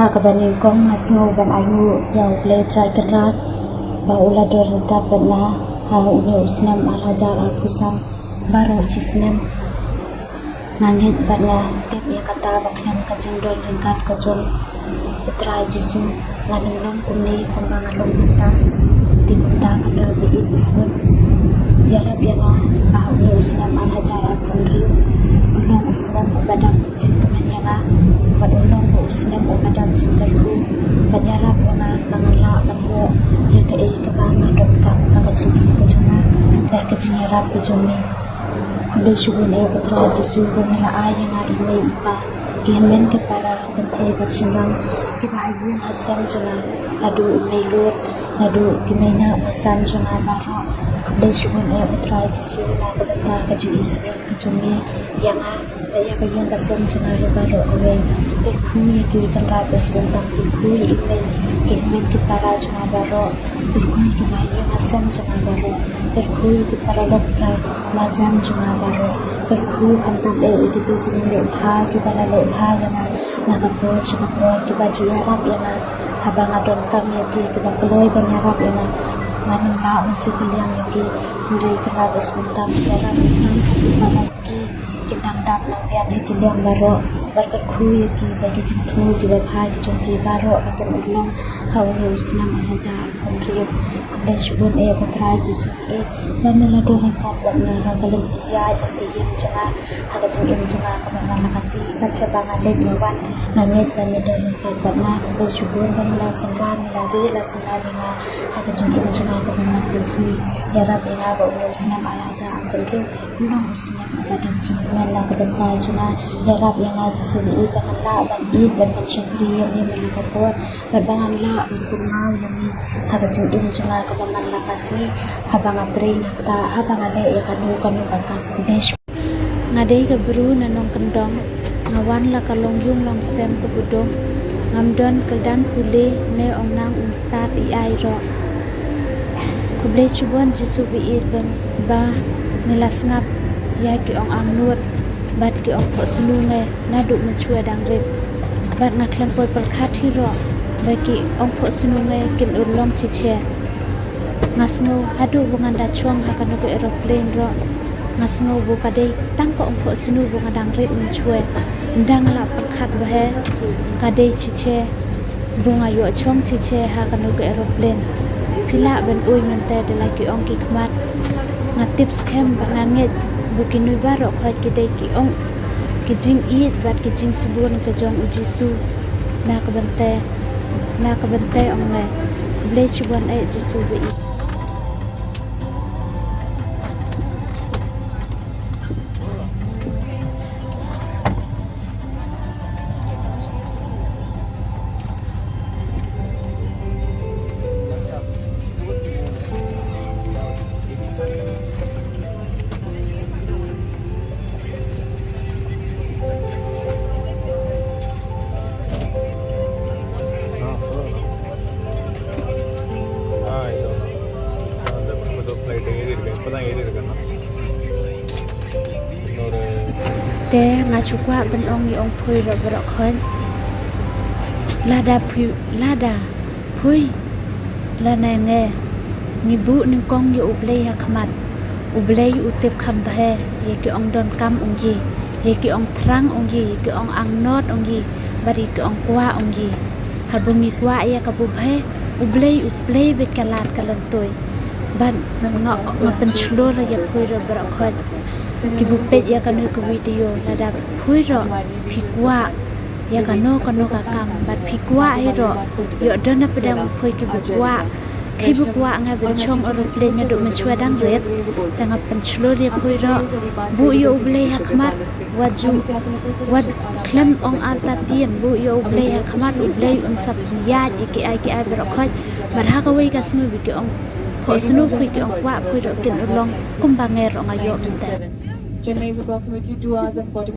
Hakabanin kong nasngo ban ayu yau ble try kerat ba ula dorkat bana ha ule usnam alaja akusan baro cisnem nangit bana tep ya kata baklam kajing dol ringkat kajol putra jisu lanim long kumni kumbangan long bintang di kunta kadra biit isbut ya rab ya na ha ule usnam alaja akungri ulong usnam badam jin kemanyanga bad ulong usnam badam jin karku bad ya rab ya na mangala banyo ya ke kabama dot kam kajing kujunga dah kajing ya rab kujungi Kule syugun putra Jesu bernila ayana ime ipa Gihamen kepara kentay batsinang Kibahayin hasam jana Nadu ime lut Nadu kimayna masan jana baro Kule syugun putra Jesu na kabanta kaju Israel kajungi Yanga Daya kayan kasam jana baro aweng Kirkuy ki kanrabas bentang kirkuy ime Gihamen kepara jana baro Kirkuy kibahayin hasam jana baro Kirkuy kepara lokra Majam juna baro Kirkuy kantam itu kini lepha Kibala lepha yana Nakapo sinapo kibaju yarap yana Habang adon kami yaki Kibakuloy banyarap yana Manimba mansikuliang yaki Mulai kerabas bentam Yarap nang kapibalaki Kindang dap lang biang hikiliang baro Berkerkuy yaki Bagi jengtu kibabha Kijongki baro Akan ulong Hauli usnam alaja Kondriyo Kule syubun putra Jesu Bamila dorengkat Bamila ragalang tiyay Tiyin janga Haga jengin janga Kamamala kasih Kaca bangalit ngawan Langit bamila dorengkat Bamila Kule syubun Bamila senggan Lari la senari nga Haga jengin janga Kamamala kasih Ya Rab ina Ba uli usnam alaja Angkul Ulong usnam Badan jengkuman La kebentar janga Ya Rab yang Jesu Li'i Bangala Bandit Bangan syakri Yami malakapur Bangan la Bangkumau Yami Haga jengin janga Kamamala kasih Habang atri ta habang ade ya kanu akan kudesh ngadei ke beru nanong kendong ngawan la kalong yung long sem ke budong ngamdon kedan pule ne onang ustad I ai ro kuble chuban Jesu biit ban ba nilas ngap ya ki ong ang nuot bat ki ong po sununge nadu menchua dang rip bat ngaklan pol perkat hiro bagi ong po sununge kin ulong cice ngasngo hadu bungan da chuang hakan ko aeroplane ro ngasngo bu kadai tang ko ongko sunu bunga dang re chue ndang la pakhat bahe kadai chiche bunga yo chong chiche hakan ko aeroplane phila ben oi mante de la ki ong ki khmat nga tips kem bananget bukinui baro khoi ki dai ki ong ki jing eat bat ki jing subun ka jong ujisu na ka bante ong ne ble chuban Jesu be Te ngachukwa ben ong ni ong phui ro bro khon lada phui la na nge ni bu ning kong yu uble ha khmat uble yu utep kham bhe ye ki ong don kam ong ji ye ki ong thrang ong ji ki ong ang not ong ji bari ki ong kwa ong ji ha bungi kwa ya ka bu bhe uble bet kalat kalan toy ban nga pen chlo la ya phui ro bro khon ki bu pet ya kanu ku video lada phui ro phikwa ya kanu ka kam bat phikwa ai ro yo dona pedang phui ki bu kwa khi bu kwa nga ben chong aeroplane nya do men chua dang ret tanga pen chlo le phui ro bu yo ble ha khmat wad klam ong alta tien bu yo ble ha khmat ble sap ya ki ai bro khoj bat ha ka wei ka snu bi ki ong pho snu phui ki ong kwa phui ro kin long kum ba nge ro nga yo ente Chennai is approximately 2 hours and 40